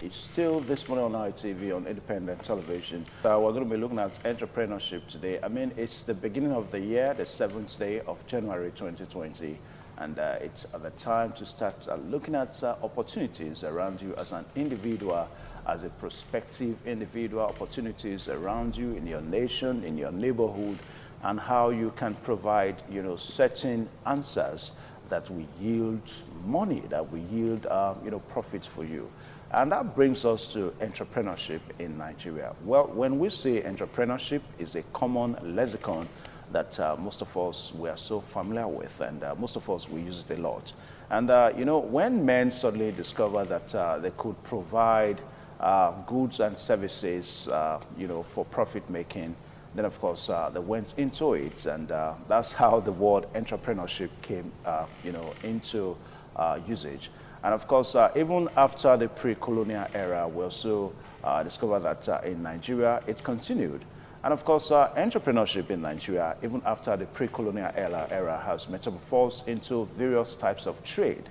It's still This Morning on ITV on independent television. We're going to be looking at entrepreneurship today. I mean, it's the beginning of the year, the 7th day of January 2020. And it's the time to start looking at opportunities around you as an individual, as a prospective individual, opportunities around you in your nation, in your neighborhood, and how you can provide, certain answers that will yield money, that will yield, profits for you. And that brings us to entrepreneurship in Nigeria. Well, when we say entrepreneurship, is a common lexicon that most of us we are so familiar with, and most of us we use it a lot. And when men suddenly discover that they could provide goods and services, for profit making, then of course they went into it, and that's how the word entrepreneurship came, into usage. And of course, even after the pre-colonial era, we also discovered that in Nigeria it continued. And of course, entrepreneurship in Nigeria, even after the pre-colonial era, has metamorphosed into various types of trade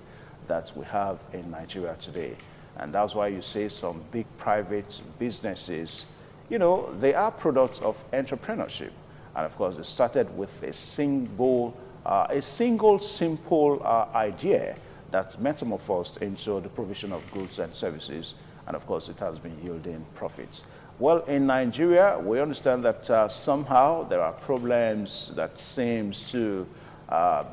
that we have in Nigeria today. And that's why you see some big private businesses, they are products of entrepreneurship. And of course, it started with a single simple idea that's metamorphosed into the provision of goods and services. And of course, it has been yielding profits. Well, in Nigeria, we understand that somehow there are problems that seems to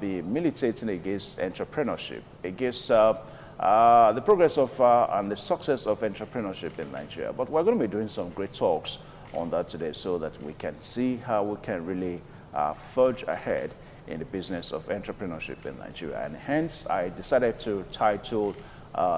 be militating against entrepreneurship, against the progress of and the success of entrepreneurship in Nigeria. But we're going to be doing some great talks on that today so that we can see how we can really forge ahead in the business of entrepreneurship in Nigeria. And hence, I decided to title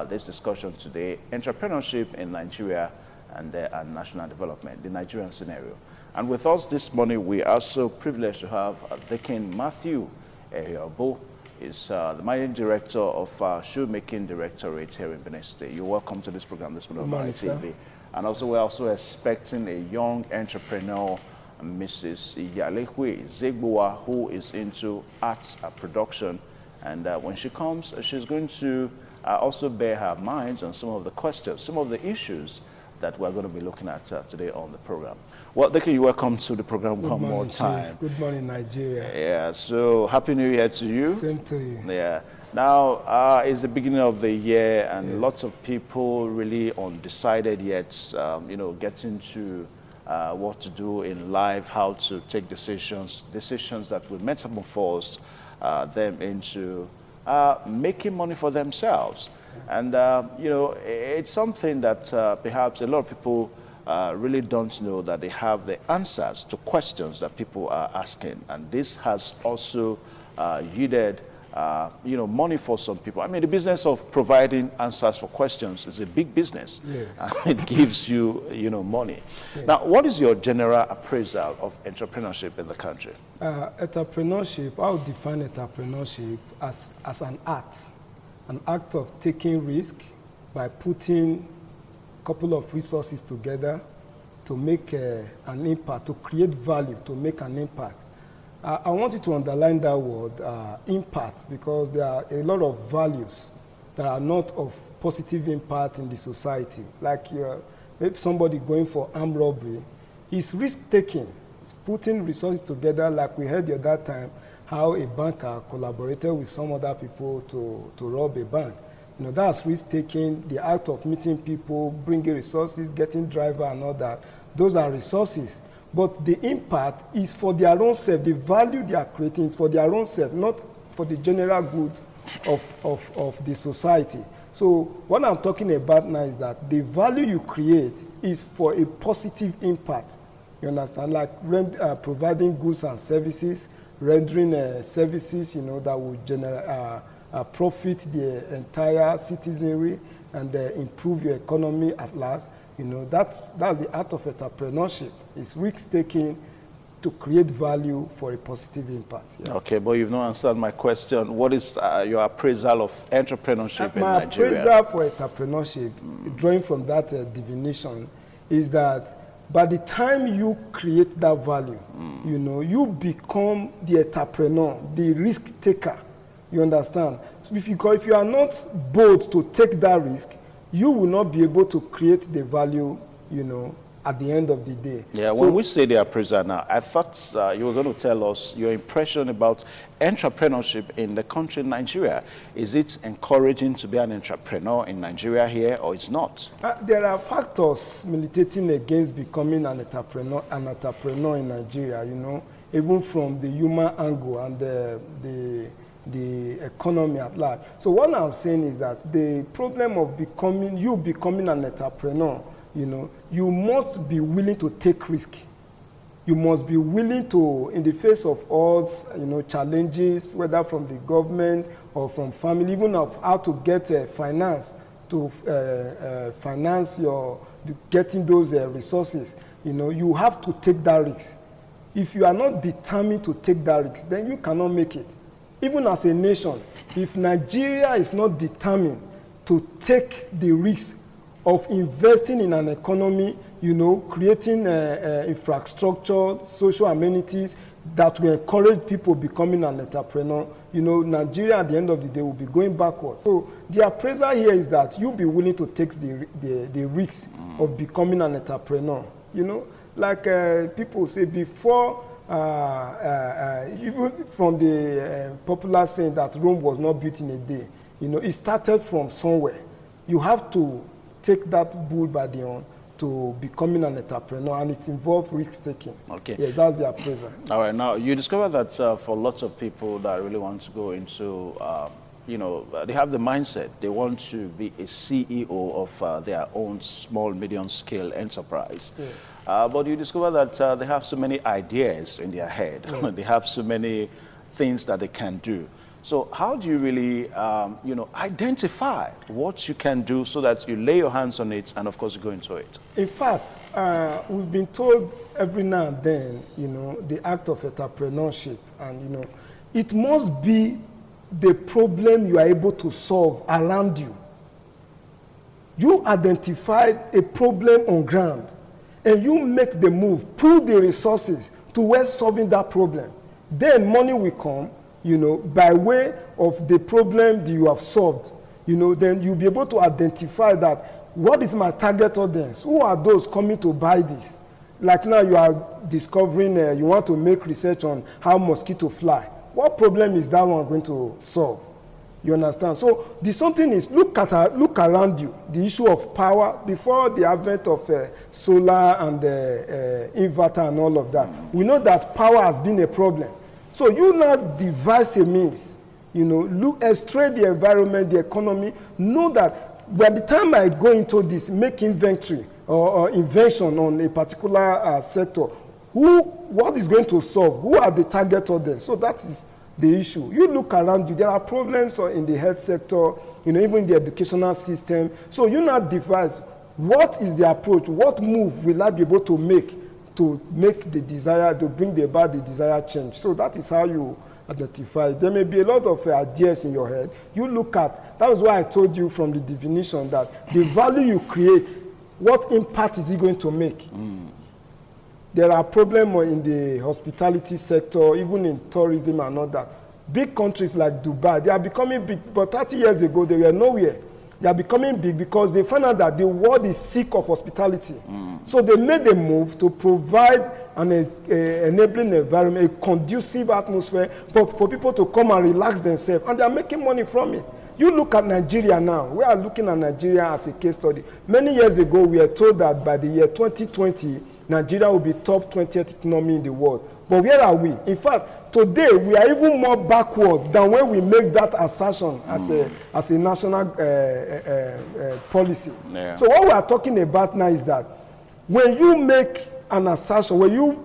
this discussion today, Entrepreneurship in Nigeria and National Development, the Nigerian Scenario. And with us this morning, we are so privileged to have Deacon Matthew Ehiobo. Is the managing director of Shoemaking Directorate here in Benin State. You're welcome to this program this morning on ITV. And also, we're also expecting a young entrepreneur, Mrs. Iyalekwe Zegboa, who is into arts production. And when she comes, she's going to also bear her minds on some of the questions, some of the issues that we're going to be looking at today on the program. Well, Deacon, you're welcome to the program one more time. Chief. Good morning, Nigeria. Yeah, so Happy New Year to you. Same to you. Yeah. Now, it's the beginning of the year, and lots of people really undecided yet, getting to what to do in life, how to take decisions that will metamorphose them into making money for themselves. And, it's something that perhaps a lot of people really don't know, that they have the answers to questions that people are asking. And this has also yielded, money for some people. I mean, the business of providing answers for questions is a big business. Yes. And it gives you, money. Yes. Now, what is your general appraisal of entrepreneurship in the country? Entrepreneurship, I would define entrepreneurship as an act of taking risk by putting a couple of resources together to make an impact, to create value, to make an impact. I want you to underline that word, impact, because there are a lot of values that are not of positive impact in the society. Like maybe somebody going for armed robbery, it's risk-taking. It's putting resources together, like we heard the other time, how a banker collaborated with some other people to rob a bank. That's risk-taking, the act of meeting people, bringing resources, getting driver and all that. Those are resources. But the impact is for their own self. The value they are creating is for their own self, not for the general good of the society. So what I'm talking about now is that the value you create is for a positive impact. You understand? Like providing goods and services, rendering services, that will generate profit the entire citizenry and improve your economy at last. That's the art of entrepreneurship. It's risk-taking to create value for a positive impact. Yeah. Okay, but you've not answered my question. What is your appraisal of entrepreneurship in Nigeria? My appraisal for entrepreneurship, drawing from that definition, is that by the time you create that value, you become the entrepreneur, the risk taker. You understand? So if you are not bold to take that risk, you will not be able to create the value, you know, at the end of the day. Yeah, so, when we say the appraiser now, I thought you were going to tell us your impression about entrepreneurship in the country Nigeria. Is it encouraging to be an entrepreneur in Nigeria here, or it's not? There are factors militating against becoming an entrepreneur in Nigeria, you know, even from the human angle and the economy at large. So what I'm saying is that the problem of becoming an entrepreneur, you know, you must be willing to take risk. You must be willing to, in the face of odds, you know, challenges, whether from the government or from family, even of how to get finance to finance getting those resources. You know, you have to take that risk. If you are not determined to take that risk, then you cannot make it. Even as a nation, if Nigeria is not determined to take the risk of investing in an economy, you know, creating infrastructure, social amenities that will encourage people becoming an entrepreneur, you know, Nigeria at the end of the day will be going backwards. So the appraiser here is that you be willing to take the risk of becoming an entrepreneur. You know, like people say before, even from the popular saying that Rome was not built in a day, you know, it started from somewhere. You have to take that bull by the horn to becoming an entrepreneur, and it involves risk-taking. Okay. Yeah, that's the appraiser. All right. Now, you discover that for lots of people that really want to go into, you know, they have the mindset. They want to be a CEO of their own small, medium-scale enterprise. Yeah. But you discover that they have so many ideas in their head. Yeah. They have so many things that they can do. So how do you really, you know, identify what you can do so that you lay your hands on it and, of course, you go into it? In fact, we've been told every now and then, you know, the act of entrepreneurship, and, you know, it must be the problem you are able to solve around you. You identified a problem on ground, and you make the move, pull the resources towards solving that problem. Then money will come, you know, by way of the problem that you have solved. You know, then you'll be able to identify that, what is my target audience? Who are those coming to buy this? Like now you are discovering, you want to make research on how mosquito fly. What problem is that one going to solve? You understand? So the something is, look around you. The issue of power, before the advent of solar and inverter and all of that, we know that power has been a problem. So you now devise a means, you know, extract the environment, the economy, know that by the time I go into this, make inventory or invention on a particular sector, what is going to solve? Who are the target audience? So that is the issue. You look around you, there are problems in the health sector, you know, even the educational system. So you now devise, what is the approach? What move will I be able to make the desire, to bring about the desired change? So that is how you identify. There may be a lot of ideas in your head. You look at, that was why I told you from the definition that the value you create, what impact is it going to make? There are problems in the hospitality sector, even in tourism and all that. Big countries like Dubai, they are becoming big, but 30 years ago they were nowhere. They are becoming big because they found out that the world is sick of hospitality. So they made a move to provide an enabling environment, a conducive atmosphere for people to come and relax themselves. And they are making money from it. You look at Nigeria now. We are looking at Nigeria as a case study. Many years ago, we were told that by the year 2020, Nigeria will be top 20th economy in the world. But where are we? In fact, today, we are even more backward than when we make that assertion as a national policy. Yeah. So what we are talking about now is that when you make an assertion, when you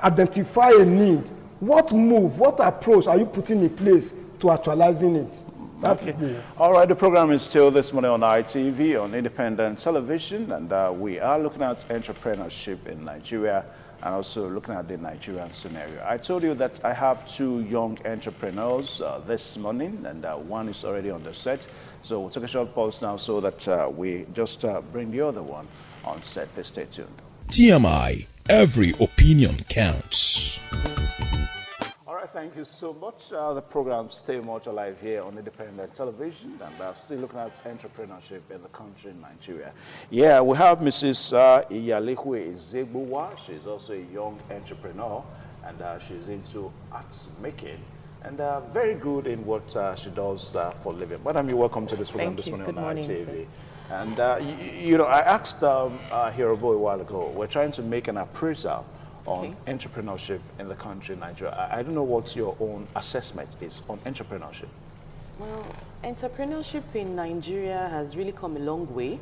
identify a need, what move, what approach are you putting in place to actualizing it? That is the... All right, the program is still this morning on ITV, on independent television, and we are looking at entrepreneurship in Nigeria and also looking at the Nigerian scenario. I told you that I have two young entrepreneurs this morning, and one is already on the set. So we'll take a short pause now so that we just bring the other one on set. Please stay tuned. TMI, every opinion counts. All right, thank you so much. The program stay much alive here on independent television, and still looking at entrepreneurship in the country, Nigeria. Yeah, we have Mrs. Iyalekwe Ezegbuwa. She's also a young entrepreneur, and she's into arts making, and very good in what she does for a living. Madam, you're welcome to this program this morning on ITV. And you know, I asked Hirobo a while ago. We're trying to make an appraisal on entrepreneurship in the country, Nigeria. I don't know what your own assessment is on entrepreneurship. Well, entrepreneurship in Nigeria has really come a long way.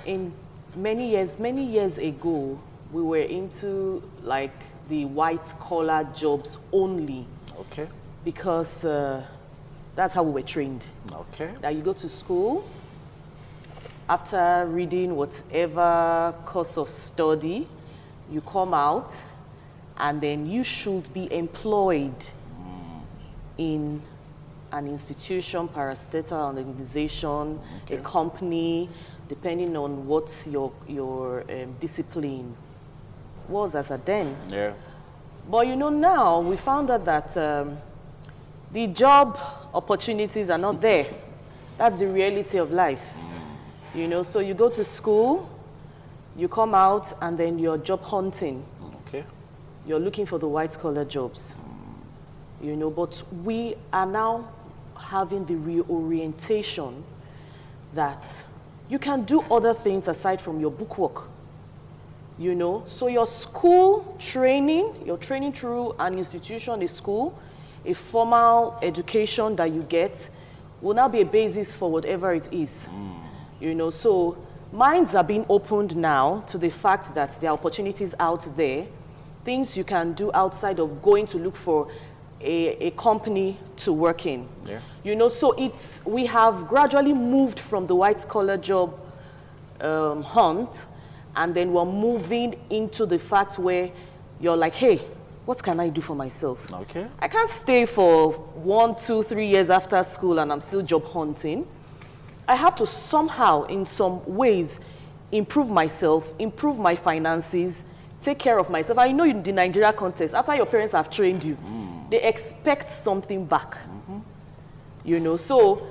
In many years ago, we were into like the white-collar jobs only. Okay. Because that's how we were trained. Okay. That you go to school, after reading whatever course of study, you come out, and then you should be employed in an institution, parastatal organization, a company, depending on what's your discipline was as a then. Yeah. But you know, now we found out that the job opportunities are not there. That's the reality of life. You know, so you go to school, you come out, and then you're job hunting. Okay. You're looking for the white-collar jobs. You know, but we are now having the reorientation that you can do other things aside from your bookwork. You know, so your school training, you're training through an institution, a school, a formal education that you get will now be a basis for whatever it is. You know, so minds are being opened now to the fact that there are opportunities out there, things you can do outside of going to look for a company to work in. Yeah. You know, so we have gradually moved from the white-collar job hunt, and then we're moving into the fact where you're like, hey, what can I do for myself? Okay. I can't stay for 1, 2, 3 years after school and I'm still job hunting. I have to somehow, in some ways, improve myself, improve my finances, take care of myself. I know in the Nigeria context, after your parents have trained you, they expect something back. You know, so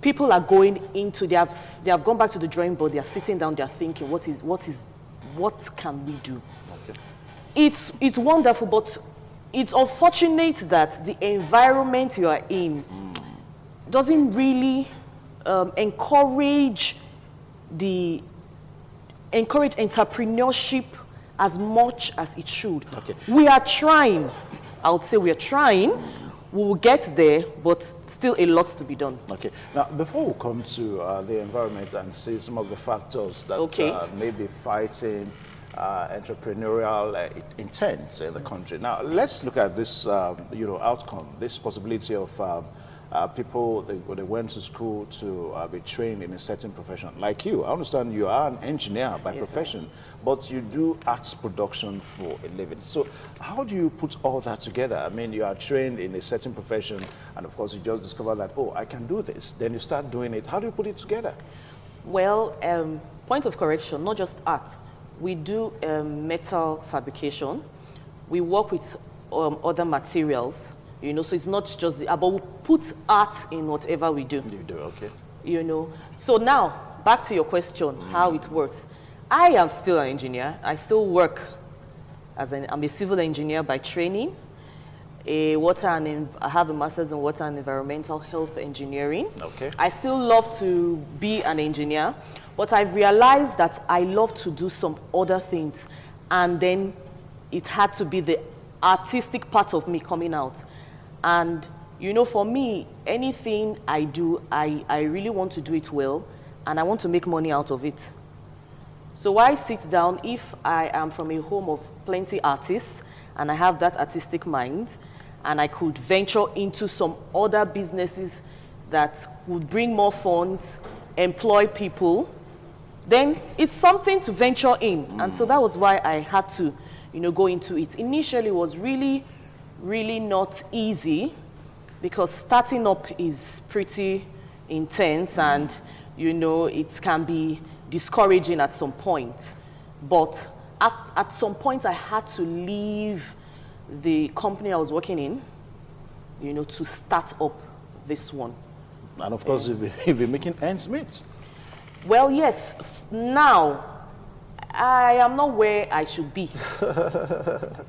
people are going into, they have gone back to the drawing board, they are sitting down, they are thinking, what can we do? Okay. It's wonderful, but it's unfortunate that the environment you are in doesn't really encourage entrepreneurship as much as it should. Okay. We are trying. I would say we are trying. We will get there, but still a lot to be done. Okay. Now, before we come to the environment and see some of the factors that may be fighting entrepreneurial intent in the country. Now, let's look at this, you know, outcome, this possibility of people, they went to school to be trained in a certain profession. Like you, I understand you are an engineer by profession, but you do arts production for a living. So how do you put all that together? I mean, you are trained in a certain profession, and of course you just discover that, oh, I can do this. Then you start doing it. How do you put it together? Well, point of correction, not just art. We do metal fabrication. We work with other materials. You know, so it's not just but we put art in whatever we do. You do, okay. You know, so now, back to your question, how it works. I am still an engineer. I still work I'm a civil engineer by training. I have a master's in water and environmental health engineering. Okay. I still love to be an engineer, but I've realized that I love to do some other things. And then it had to be the artistic part of me coming out. And, you know, for me, anything I do, I really want to do it well, and I want to make money out of it. So why sit down if I am from a home of plenty artists, and I have that artistic mind, and I could venture into some other businesses that would bring more funds, employ people, then it's something to venture in. And so that was why I had to, you know, go into it. Initially, it was really not easy, because starting up is pretty intense, and you know, it can be discouraging at some point. But at some point, I had to leave the company I was working in, you know, to start up this one. And of course, you'll be making ends meet. Well, yes. Now, I am not where I should be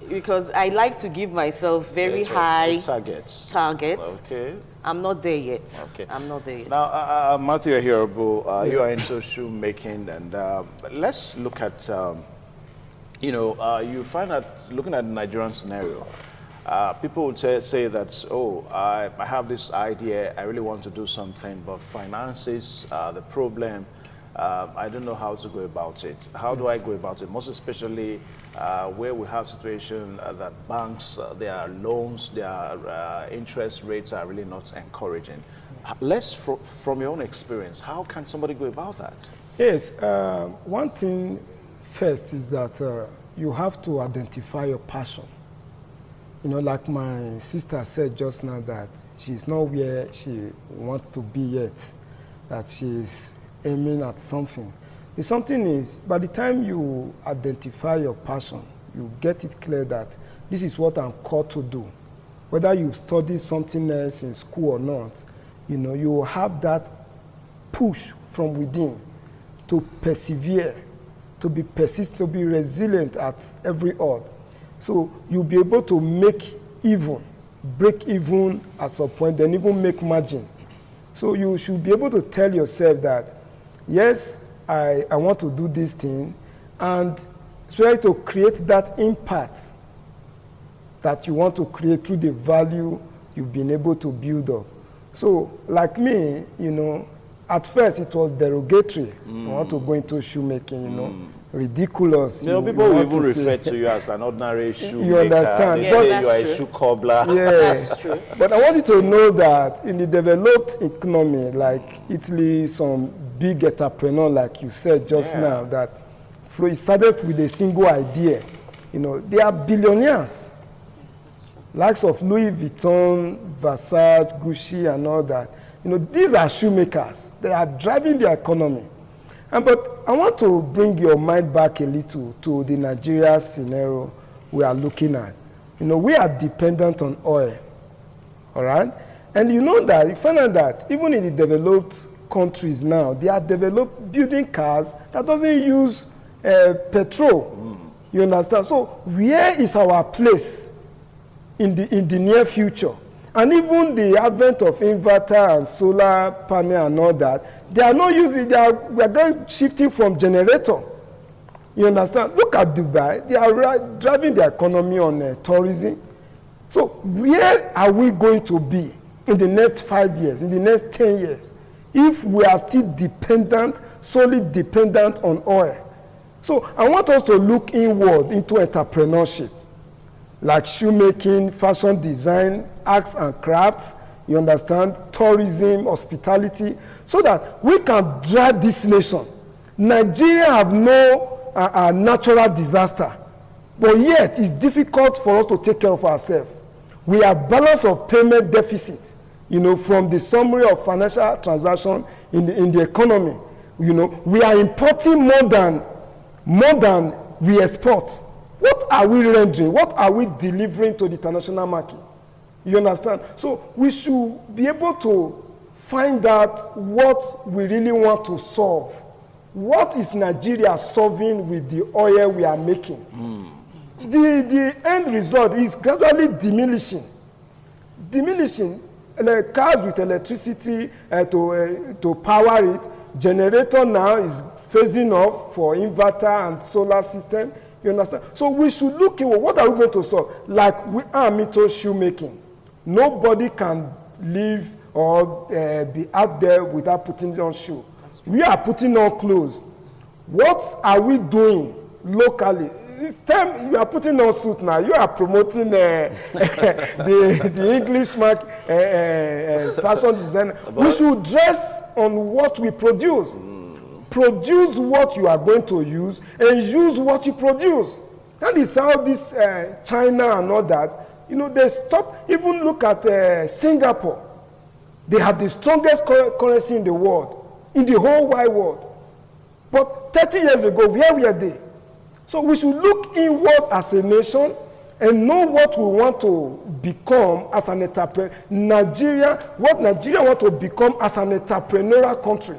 because I like to give myself very high targets. Okay. I'm not there yet. Okay. I'm not there yet. Now, Matthew Ahirabo, you are into shoemaking, and let's look at, you know, you find that looking at the Nigerian scenario, people would say that, oh, I have this idea, I really want to do something, but finances are the problem. I don't know how to go about it. How do I go about it? Most especially where we have situation that banks, their loans, their interest rates are really not encouraging. Less from your own experience, how can somebody go about that? Yes, one thing first is that you have to identify your passion. You know, like my sister said just now, that she's not where she wants to be yet, that she's aiming at something. The something is, by the time you identify your passion, you get it clear that this is what I'm called to do. Whether you study something else in school or not, you know, you will have that push from within to persevere, to be persistent, to be resilient at every odd. So you'll be able to break even at some point, then even make margin. So you should be able to tell yourself that, yes, I want to do this thing, and try to create that impact that you want to create through the value you've been able to build up. So, like me, you know, at first it was derogatory. I want to go into shoemaking, you know, ridiculous. You know, people will even refer to you as an ordinary shoemaker. You understand? They say you are a shoe cobbler. Yeah, That's true. But I want you to know that in the developed economy, like Italy, some big entrepreneur, like you said just now, that it started with a single idea. You know, they are billionaires. Likes of Louis Vuitton, Versace, Gucci, and all that. You know, these are shoemakers. They are driving the economy. But I want to bring your mind back a little to the Nigeria scenario we are looking at. You know, we are dependent on oil, all right? And you know that, you find out that even in the developed countries now, they are building cars that doesn't use petrol. You understand? So where is our place in the near future? And even the advent of inverter and solar panel and all that, they are not using, we are going shifting from generator. You understand? Look at Dubai. They are driving the economy on tourism. So where are we going to be in the next 5 years, in the next 10 years, if we are still solely dependent on oil? So I want us to look inward into entrepreneurship, like shoemaking, fashion design, arts and crafts, you understand, tourism, hospitality, so that we can drive this nation. Nigeria have no natural disaster, but yet it's difficult for us to take care of ourselves. We have balance of payment deficit, you know, from the summary of financial transaction in the economy. You know, we are importing more than we export. What are we rendering? What are we delivering to the international market? You understand? So we should be able to find out what we really want to solve. What is Nigeria solving with the oil we are making? The end result is gradually diminishing. Cars with electricity to power it. Generator now is phasing off for inverter and solar system. You understand? So we should look at what are we going to solve. Like we are into shoemaking. Nobody can live or be out there without putting on shoe. We are putting on clothes. What are we doing locally? It's time you are putting on suit now. You are promoting the English mark fashion design. We should dress on what we produce. Produce what you are going to use and use what you produce. That is how this China and all that, you know, they stop. Even look at Singapore. They have the strongest currency in the world, in the whole wide world. But 30 years ago, where were they? So we should look inward as a nation and know what we want to become as an entrepreneur. What Nigeria want to become as an entrepreneurial country.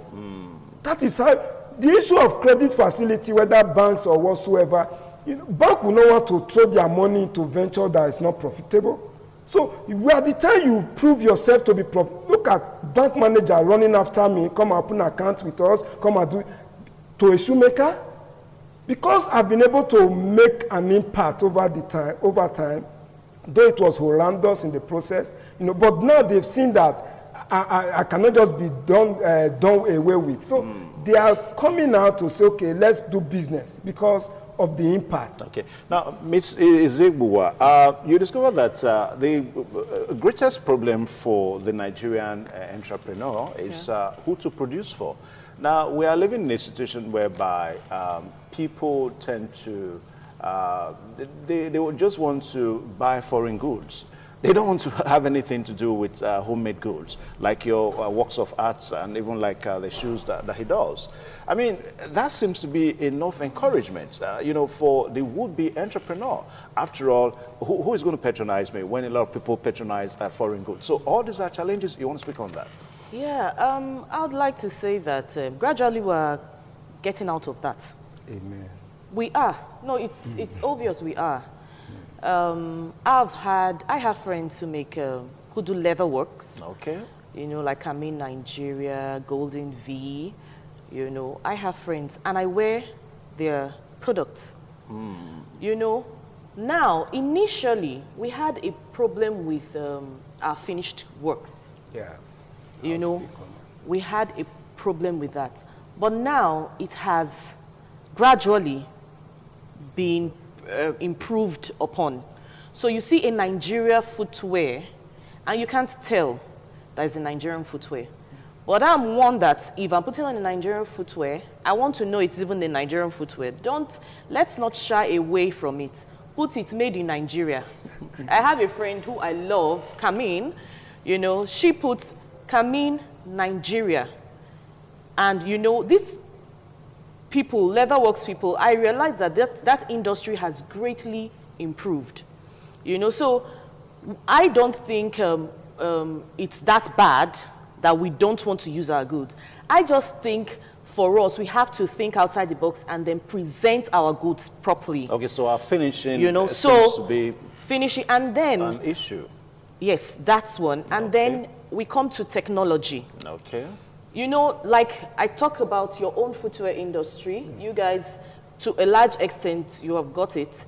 That is how, the issue of credit facility, whether banks or whatsoever, bank will not want to throw their money into venture that is not profitable. So at the time you prove yourself to be profitable, look at bank manager running after me, come and open account with us, come and do to a shoemaker. Because I've been able to make an impact over time, though it was horrendous in the process, but now they've seen that I cannot just be done away with. So they are coming out to say, okay, let's do business because of the impact. Okay. Now, Ms. Ezegbuwa, you discovered that the greatest problem for the Nigerian entrepreneur is who to produce for. Now, we are living in a situation whereby people tend to, they would just want to buy foreign goods. They don't want to have anything to do with homemade goods, like your works of arts and even like the shoes that he does. I mean, that seems to be enough encouragement, for the would-be entrepreneur. After all, who is going to patronize me when a lot of people patronize foreign goods? So all these are challenges. You want to speak on that? Yeah, I would like to say that gradually we're getting out of that. Amen. We are. No, it's obvious we are. I have friends who make, who do leather works. Okay. Like I'm in Nigeria, Golden V, I have friends and I wear their products. Now, initially, we had a problem with our finished works. Yeah. We had a problem with that. But now it has gradually been improved upon. So you see a Nigeria footwear, and you can't tell that it's a Nigerian footwear. But I'm one that if I'm putting on a Nigerian footwear, I want to know it's even a Nigerian footwear. Let's not shy away from it. Put it made in Nigeria. I have a friend who I love, Kamin, she puts Kamin Nigeria. And these people, leatherworks people, I realize that industry has greatly improved. So I don't think it's that bad that we don't want to use our goods. I just think for us, we have to think outside the box and then present our goods properly. Okay, so our finishing seems to be finishing and then an issue. Yes, that's one. And then we come to technology. Okay. Like I talk about your own footwear industry, you guys, to a large extent, you have got it.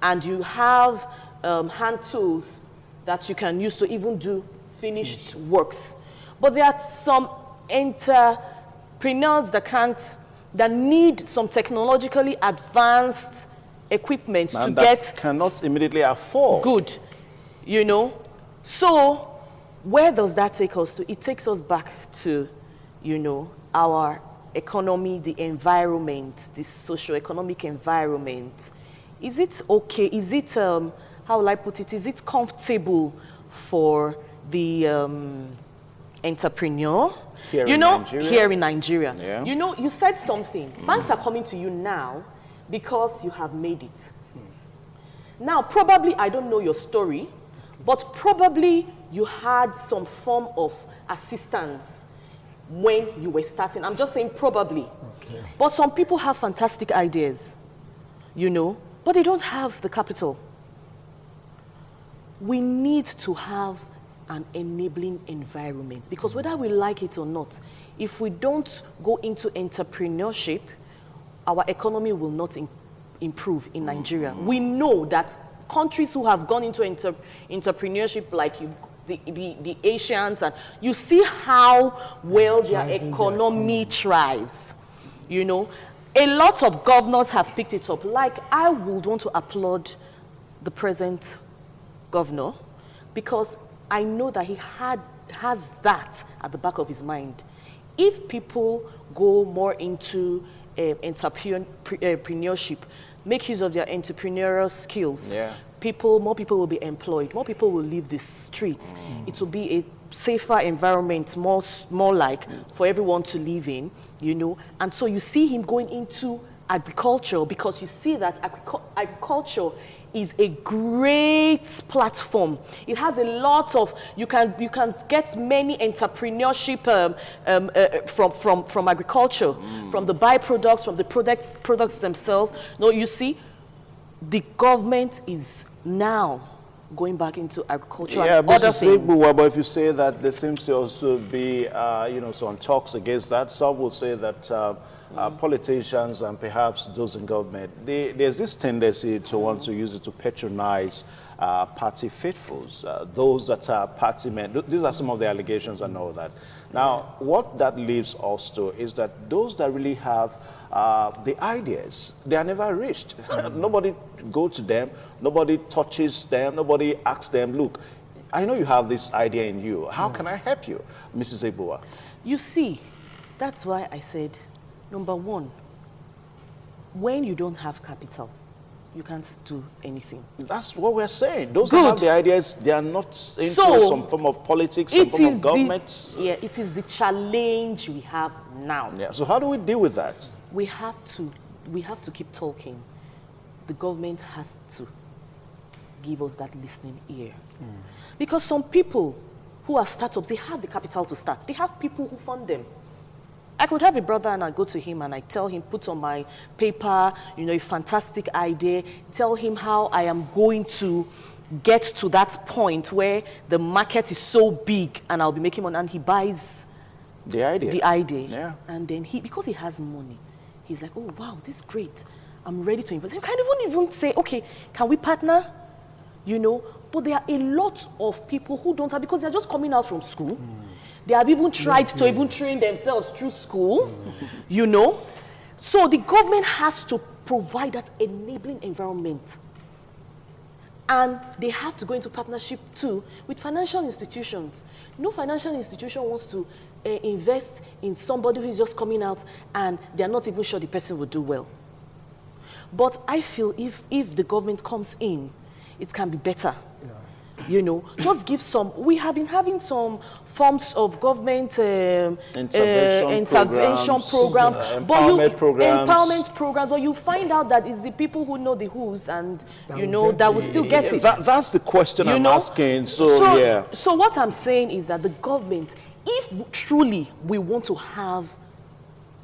And you have hand tools that you can use to even do finished works. But there are some entrepreneurs that need some technologically advanced equipment and to get cannot immediately afford. Good, So where does that take us to? It takes us back to, our economy, the environment, the socio-economic environment. Is it okay? Is it, how will I put it? Is it comfortable for the entrepreneur? Here in Nigeria? Here in Nigeria. Yeah. You said something. Banks are coming to you now because you have made it. Now, probably, I don't know your story, but probably you had some form of assistance when you were starting. I'm just saying probably. Okay. But some people have fantastic ideas, but they don't have the capital. We need to have an enabling environment because whether we like it or not, if we don't go into entrepreneurship, our economy will not improve in Nigeria. We know that countries who have gone into entrepreneurship, like the Asians, and you see how well their economy thrives. A lot of governors have picked it up. Like, I would want to applaud the present governor because I know that he has that at the back of his mind. If people go more into entrepreneurship, make use of their entrepreneurial skills, more people will be employed, more people will leave the streets. It will be a safer environment, more like for everyone to live in, And so you see him going into agriculture, because you see that agriculture is a great platform. It has a lot of, you can get many entrepreneurship from agriculture, from the byproducts, from the products themselves. No, you see, the government is now going back into agriculture and other things. But if you say that, there seems to also be, some talks against that. Some will say that politicians and perhaps those in government, there's this tendency to want to use it to patronize party faithfuls, those that are party men. These are some of the allegations and all that. Now, what that leaves us to is that those that really have the ideas, they are never reached. Nobody go to them, nobody touches them, nobody asks them, look, I know you have this idea in you. How can I help you, Mrs. Ebua? You see, that's why I said, number one, when you don't have capital, you can't do anything. That's what we're saying. Those who have the ideas, they are not into some form of politics, some form of government. It is the challenge we have now. Yeah. So how do we deal with that? We have to keep talking. The government has to give us that listening ear. Because some people who are startups, they have the capital to start. They have people who fund them. I could have a brother and I go to him and I tell him, put on my paper, a fantastic idea, tell him how I am going to get to that point where the market is so big and I'll be making money, and he buys the idea. Yeah. And then because he has money, he's like, oh, wow, this is great. I'm ready to invest. He can't even say, okay, can we partner? But there are a lot of people who don't have, because they're just coming out from school. They have even tried to even train themselves through school, So the government has to provide that enabling environment. And they have to go into partnership too with financial institutions. No financial institution wants to invest in somebody who is just coming out and they're not even sure the person will do well. But I feel if the government comes in, it can be better. Just give some. We have been having some forms of government intervention programs, empowerment programs, but you find out that it's the people who know the who's and that will still get it. That's the question I'm asking. So what I'm saying is that the government, if truly we want to have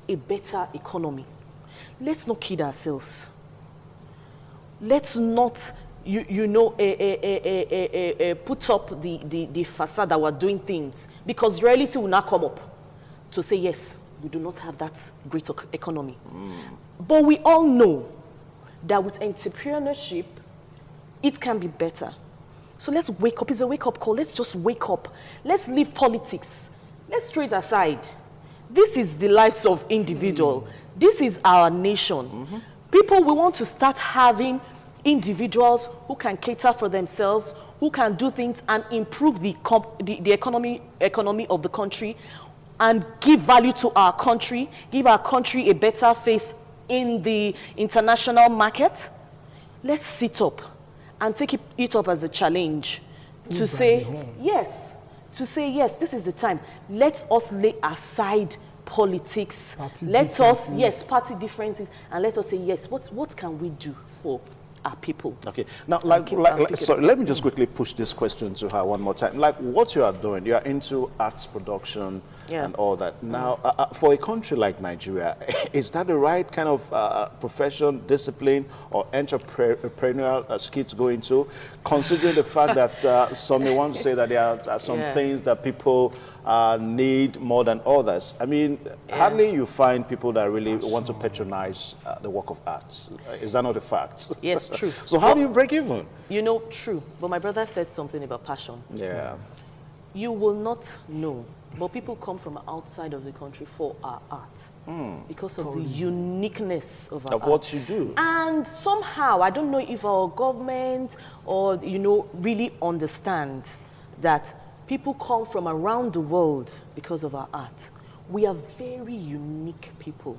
a better economy, let's not kid ourselves. Let's not put up the facade that we're doing things, because reality will not come up to say, yes, we do not have that great economy. But we all know that with entrepreneurship, it can be better. So let's wake up. It's a wake-up call. Let's just wake up. Let's leave politics. Let's throw it aside. This is the lives of individual. This is our nation. People, we want to start having individuals who can cater for themselves, who can do things and improve the economy of the country and give value to our country, give our country a better face in the international market. Let's sit up and take it up as a challenge to say, yes, this is the time. Let us lay aside politics. Party differences, and let us say, yes, what can we do for our people? Okay. Now, so let me just quickly push this question to her one more time. Like what you are doing, you are into arts production and all that. Now, for a country like Nigeria, is that the right kind of profession, discipline, or entrepreneurial skill to go into, considering the fact that some may want to say that there are some things that people need more than others? I mean, hardly you find people that really want to patronize the work of arts. Is that not a fact? Yes, true. So how do you break even? True. But my brother said something about passion. Yeah. You will not know, but people come from outside of the country for our art because of the uniqueness of our art. What you do. And somehow, I don't know if our government or, really understand that people come from around the world because of our art. We are very unique people.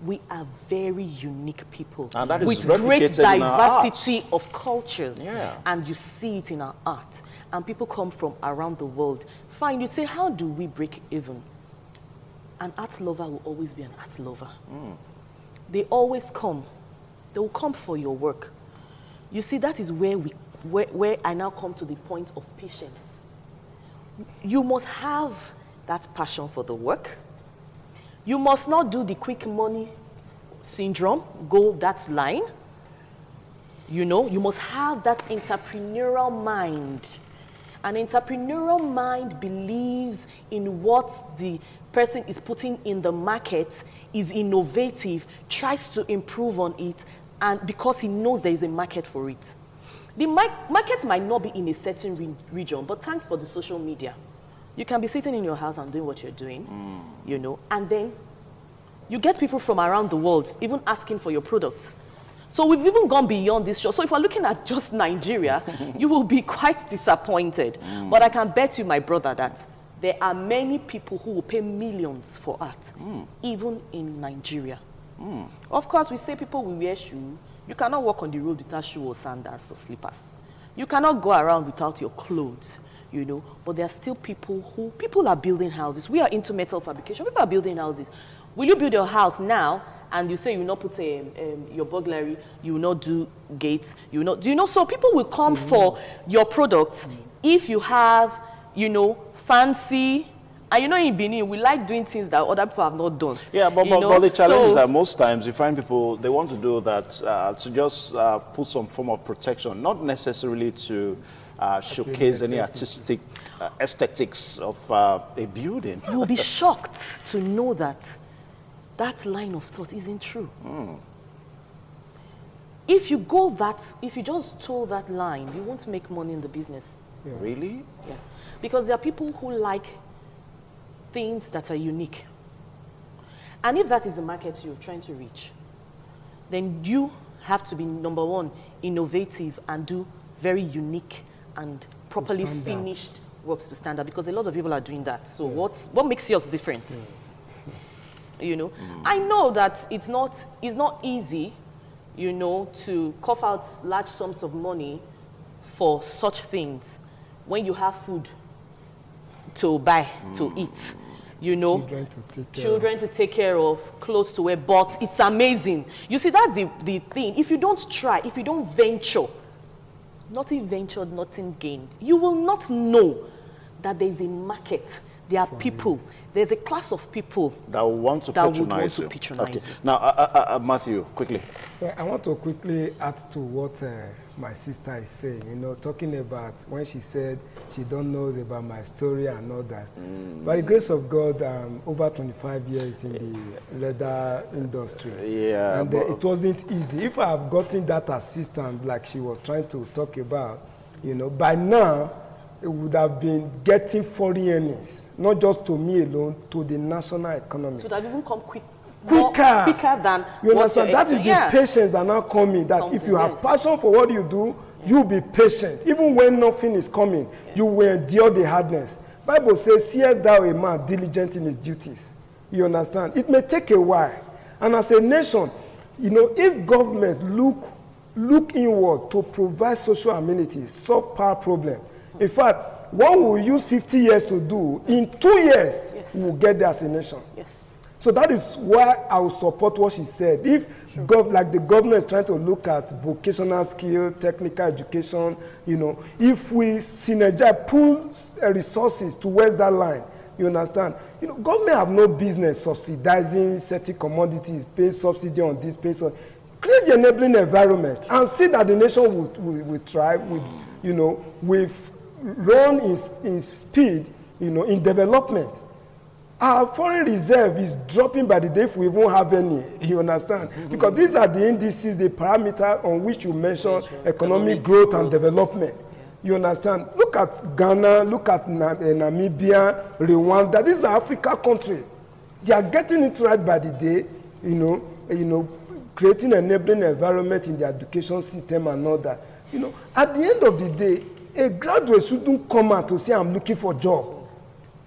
We are very unique people. And that is with great diversity of cultures. Yeah. And you see it in our art. And people come from around the world. Fine, you say, how do we break even? An art lover will always be an art lover. they always come. They will come for your work. You see, that is where I now come to the point of patience. You must have that passion for the work. You must not do the quick money syndrome, go that line. You know, you must have that entrepreneurial mind. An entrepreneurial mind believes in what the person is putting in the market, is innovative, tries to improve on it, and because he knows there is a market for it. The market might not be in a certain region, but thanks for the social media. You can be sitting in your house and doing what you're doing, you know, and then you get people from around the world even asking for your products. So we've even gone beyond this show. So if we're looking at just Nigeria, you will be quite disappointed. But I can bet you, my brother, that there are many people who will pay millions for art, even in Nigeria. Of course, we say people will wear shoes. You cannot walk on the road without shoes or sandals or slippers. You cannot go around without your clothes, you know. But there are still people are building houses. We are into metal fabrication. People are building houses. Will you build your house now and you say you will not put your burglary, you will not do gates, you will not, do you know? So people will come for your products if you have, you know, fancy. And you know, in Benin, we like doing things that other people have not done. Yeah, but the challenge is that most times you find people, they want to do that to just put some form of protection, not necessarily to showcase any artistic aesthetics of a building. You will be shocked to know that that line of thought isn't true. If you just toe that line, you won't make money in the business. Yeah. Really? Yeah. Because there are people who like things that are unique. And if that is the market you're trying to reach, then you have to be, number one, innovative and do very unique and properly finished works to standard, because a lot of people are doing that. So what makes yours different? You know, I know that it's not easy, you know, to cough out large sums of money for such things when you have food to buy, to eat, you know, children to take care of, clothes to wear, but it's amazing. You see, that's the thing. If you don't try, if you don't venture, nothing ventured, nothing gained. You will not know that there is a market, there are people, there's a class of people that want to patronize you. Okay. Now, Matthew, quickly. Yeah, I want to quickly add to what my sister is saying, you know, talking about when she said she don't know about my story and all that. By the grace of God, over 25 years in the leather industry. Yeah. And it wasn't easy. If I have gotten that assistant like she was trying to talk about, you know, by now, it would have been getting foreign earnings, not just to me alone, to the national economy. So that even come quicker than you understand. That is the patience that now coming. That if you have passion for what you do, you'll be patient. Even when nothing is coming, you will endure the hardness. Bible says, "Seest thou a man diligent in his duties?" You understand. It may take a while, and as a nation, you know, if government look inward to provide social amenities, solve power problem. In fact, what we will use 50 years to do, in 2 years, we will get there as a nation. Yes. So that is why I will support what she said. If, like the government is trying to look at vocational skill, technical education, you know, if we synergize, pool resources towards that line, you understand? You know, government have no business subsidizing certain commodities, pay subsidy on this, pay so. Create the enabling environment and see that the nation will thrive, you know, with run in speed, you know, in development. Our foreign reserve is dropping by the day if we won't have any, you understand? Because these are the indices, the parameter on which you measure economic growth and development. You understand? Look at Ghana, look at Namibia, Rwanda. These are African countries. They are getting it right by the day, you know, creating an enabling environment in the education system and all that. You know, at the end of the day, a graduate shouldn't come out to say, I'm looking for a job.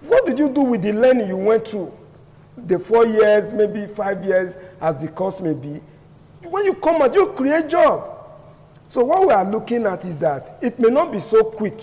What did you do with the learning you went through? The 4 years, maybe 5 years, as the course may be. When you come out, you create a job. So what we are looking at is that it may not be so quick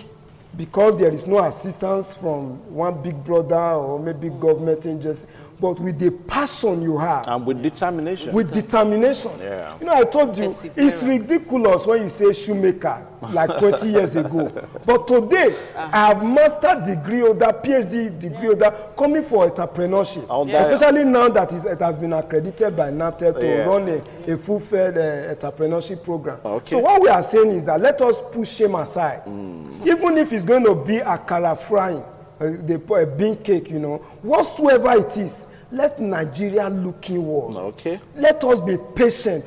because there is no assistance from one big brother or maybe government agency. but with the passion you have. And with determination. With determination. Yeah. You know, I told you, it's ridiculous when you say shoemaker, like 20 years ago. But today, I have master degree holder, PhD degree holder, coming for entrepreneurship. Especially now that it has been accredited by NAPTEP to run a full-fledged entrepreneurship program. So what we are saying is that let us push shame aside. Even if it's going to be akara frying, they put a bean cake, you know, whatsoever it is, let Nigeria look inward. Let us be patient.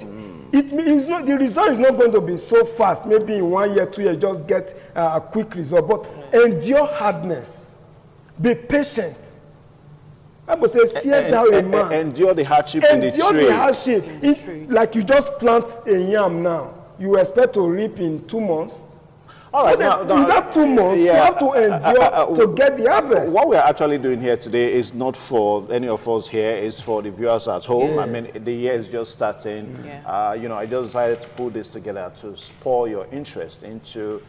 It means not, the result is not going to be so fast. Maybe in 1 year, 2 years, just get a quick result. But endure hardness. Be patient. Bible says, "Fear thou a man." Endure the hardship in the tree. Endure the hardship. Like you just plant a yam now. You expect to reap in 2 months. All right, now, in that 2 months, you have to endure to get the harvest. What we are actually doing here today is not for any of us here, it's for the viewers at home. I mean, the year is just starting. You know, I just decided to put this together to spur your interest into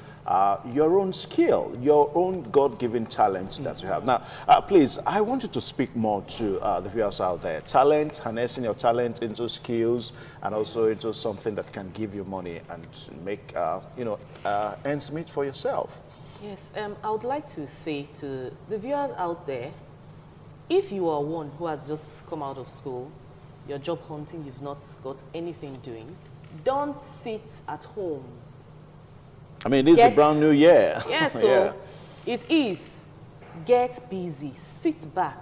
your own skill, your own God-given talent that you have. Now, please, I want you to speak more to the viewers out there. Talent, harnessing your talent into skills and also into something that can give you money and make, you know, ends meet for yourself. Yes, I would like to say to the viewers out there, if you are one who has just come out of school, you're job hunting, you've not got anything doing, don't sit at home. I mean, this is a brand new year. Yeah, so it is. Get busy. Sit back.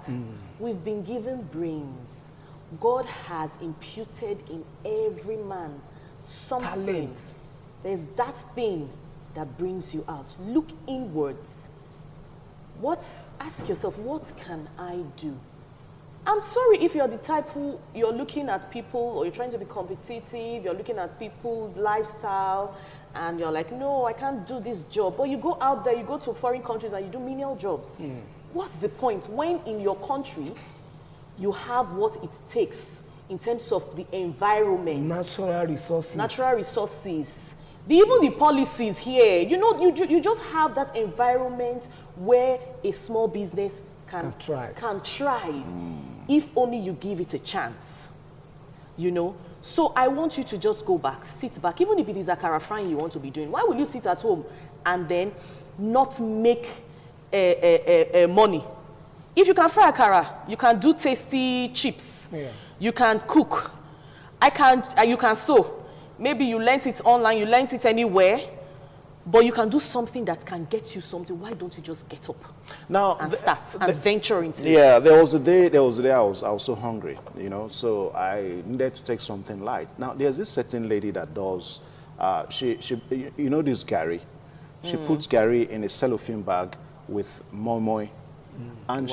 We've been given brains. God has imputed in every man something. Talent. There's that thing that brings you out. Look inwards. Ask yourself, what can I do? I'm sorry if you're the type who you're looking at people or you're trying to be competitive, you're looking at people's lifestyle, and you're like, no, I can't do this job. But you go out there, you go to foreign countries and you do menial jobs. What's the point when in your country you have what it takes in terms of the environment? Natural resources. Natural resources. Even the policies here, you know, you just have that environment where a small business can thrive if only you give it a chance, you know. So I want you to just go back, sit back. Even if it is akara frying you want to be doing, why will you sit at home and then not make money? If you can fry akara, you can do tasty chips. You can cook. You can sew. Maybe you learnt it online, you learnt it anywhere, but you can do something that can get you something. Why don't you just get up now and start and venture into it? Yeah, there was a day I was so hungry, you know, so I needed to take something light. Now, there's this certain lady that does, you know this Gary? She puts Gary in a cellophane bag with moi moi, and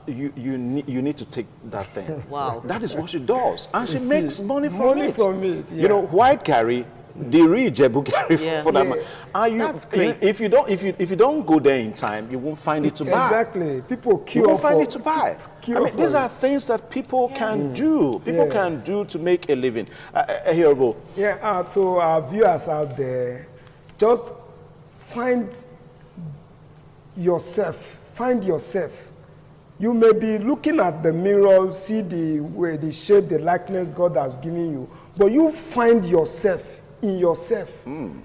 you need to take that thing. Wow. That is what she does, and she makes money from it. You know, white Gary, the real Jebu Gary for that man. That's great. If you don't go there in time, you won't find it to buy. Exactly. People queue you won't find it to buy. I mean, these are things that people can do. People can do to make a living. Here we go. Yeah, to our viewers out there, just find yourself. Find yourself. You may be looking at the mirror, see the way, the shape, the likeness God has given you, but you find yourself in yourself.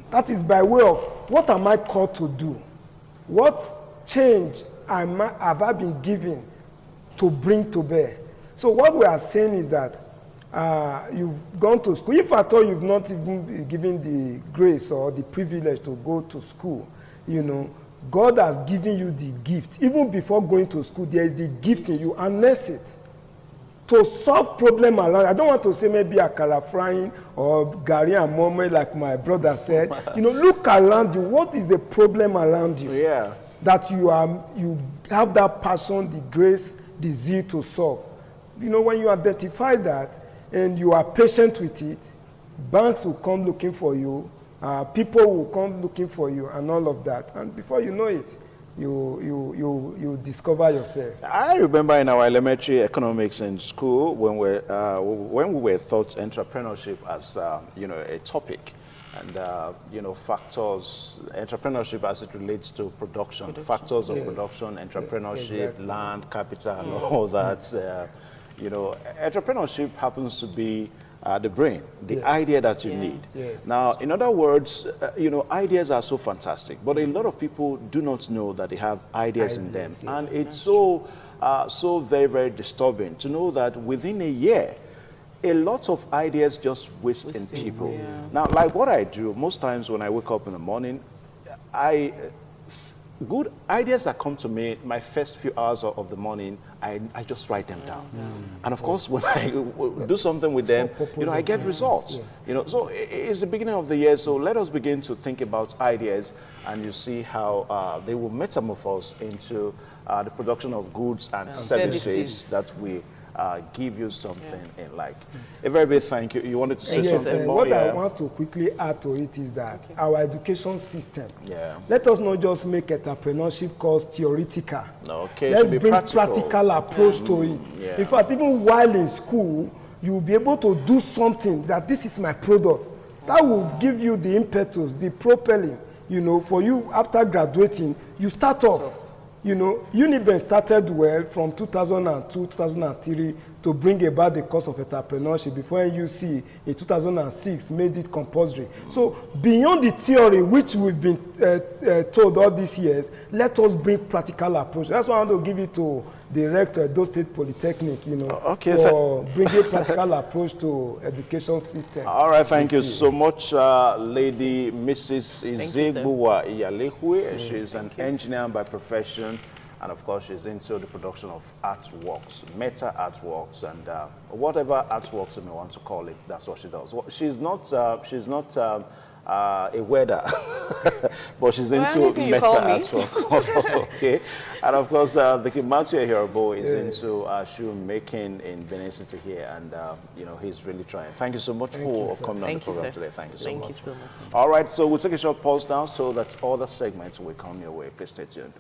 That is by way of, what am I called to do? What change have I been given to bring to bear? So what we are saying is that you've gone to school. If at all you've not even been given the grace or the privilege to go to school, you know, God has given you the gift. Even before going to school, there is the gift in you. Harness it to solve problem around. I don't want to say maybe akara frying or gari and momo like my brother said. You know, look around you. What is the problem around you? Yeah. That you have that passion, the grace, the zeal to solve. You know, when you identify that and you are patient with it, banks will come looking for you. People will come looking for you and all of that. And before you know it, you discover yourself. I remember in our elementary economics in school when we were taught entrepreneurship as you know, a topic. and you know, factors, entrepreneurship as it relates to production, factors of production, entrepreneurship, Exactly. land, capital, and all that. You know, entrepreneurship happens to be the brain, the idea that you need. Now, in other words, you know, ideas are so fantastic, but a lot of people do not know that they have ideas in them. And it's so, so very, very disturbing to know that within a year, a lot of ideas just waste in people. Now, like what I do, most times when I wake up in the morning, good ideas that come to me, my first few hours of the morning, I just write them down. And of course, when I do something with them, you know, I get results. You know, so it's the beginning of the year, so let us begin to think about ideas, and you see how they will metamorphose into the production of goods and services that we give you something in like. A very big thank you. You wanted to say something more? What I want to quickly add to it is that our education system, let us not just make entrepreneurship course theoretical. Let's bring practical approach to it. In fact, even while in school, you'll be able to do something that this is my product. That will give you the impetus, the propelling, you know, for you after graduating, you start off. You know, Uniben started well from 2002, 2003 to bring about the course of entrepreneurship before NUC in 2006 made it compulsory. So beyond the theory which we've been told all these years, let us bring practical approach. That's why I want to give it to the rector of Edo State Polytechnic, you know, for bringing practical approach to education system. All right, thank you so much, Lady Mrs. Izegbuwa Iyalekwe. She's an engineer by profession, and of course, she's into the production of artworks, meta artworks, and whatever artworks you may want to call it. That's what she does. She's not a weather, but she's into meta artwork. Okay, and of course, the Kimatsu Hiribo is into shoemaking in Benin City here, and you know, he's really trying. Thank you so much for coming on the program today. Thank you so much. Thank you so much. All right, so we'll take a short pause now so that all the segments will come your way. Please stay tuned.